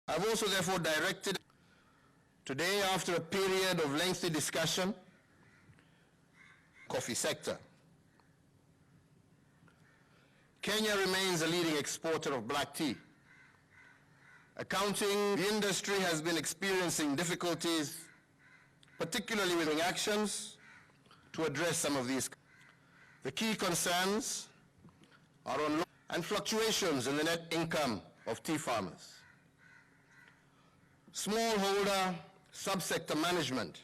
I've also therefore directed today, after a period of lengthy discussion, coffee sector. Kenya remains a leading exporter of black tea. Accounting, the industry has been experiencing difficulties, particularly with actions to address some of these. The key concerns are on and fluctuations in the net income of tea farmers, smallholder subsector management.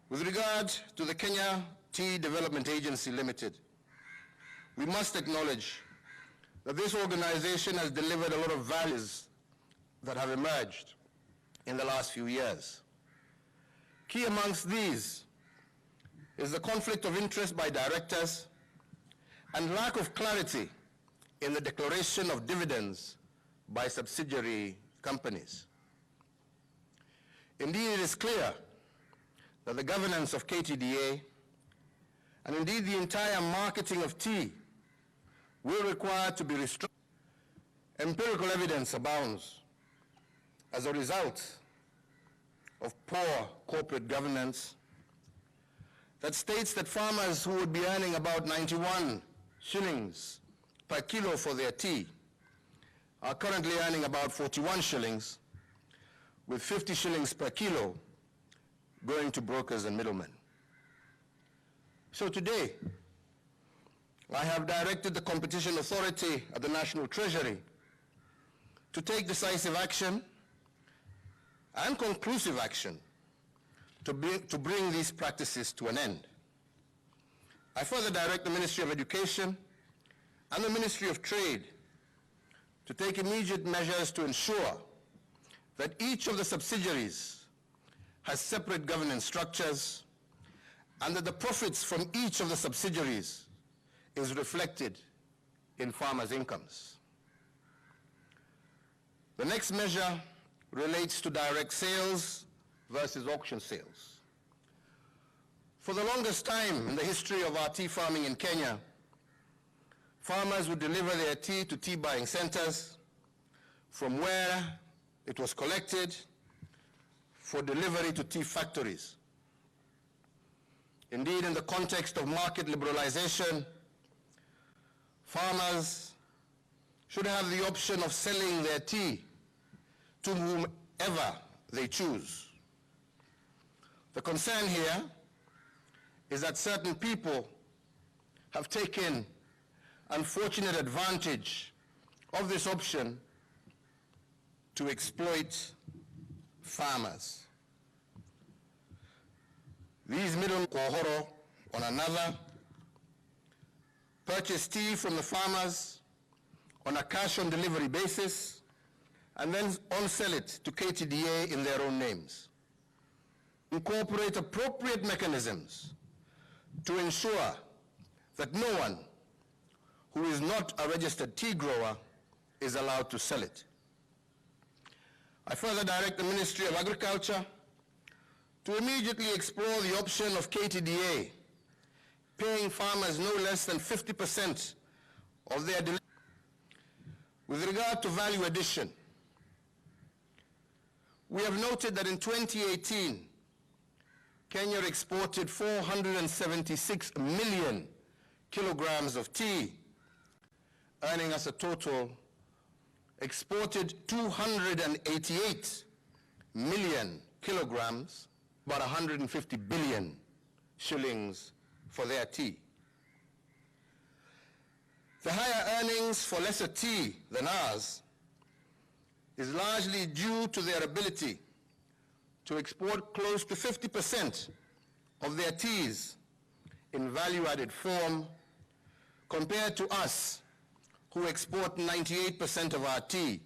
With regard to the Kenya Tea Development Agency Limited, we must acknowledge that this organization has delivered a lot of values that have emerged in the last few years. Key amongst these is the conflict of interest by directors and lack of clarity in the declaration of dividends by subsidiary companies. Indeed, it is clear that the governance of KTDA and indeed the entire marketing of tea will require to be restricted. Empirical evidence abounds as a result of poor corporate governance that states that farmers who would be earning about 91 shillings per kilo for their tea are currently earning about 41 shillings, with 50 shillings per kilo going to brokers and middlemen. So today, I have directed the Competition Authority at the National Treasury to take decisive action and conclusive action to bring these practices to an end. I further direct the Ministry of Education and the Ministry of Trade to take immediate measures to ensure that each of the subsidiaries has separate governance structures and that the profits from each of the subsidiaries is reflected in farmers' incomes. The next measure relates to direct sales versus auction sales. For the longest time in the history of our tea farming in Kenya, farmers would deliver their tea to tea buying centers from where it was collected for delivery to tea factories. Indeed, in the context of market liberalization, farmers should have the option of selling their tea to whomever they choose. The concern here is that certain people have taken unfortunate advantage of this option to exploit farmers. These middle kohoro on another purchase tea from the farmers on a cash-on-delivery basis and then on-sell it to KTDA in their own names. Incorporate appropriate mechanisms to ensure that no one who is not a registered tea grower is allowed to sell it. I further direct the Ministry of Agriculture to immediately explore the option of KTDA paying farmers no less than 50% of their delivery. With regard to value addition, we have noted that in 2018, Kenya exported 476 million kilograms of tea, earning us a total exported 288 million kilograms, about 150 billion shillings for their tea. The higher earnings for lesser tea than ours is largely due to their ability to export close to 50% of their teas in value-added form compared to us, who export 98% of our tea.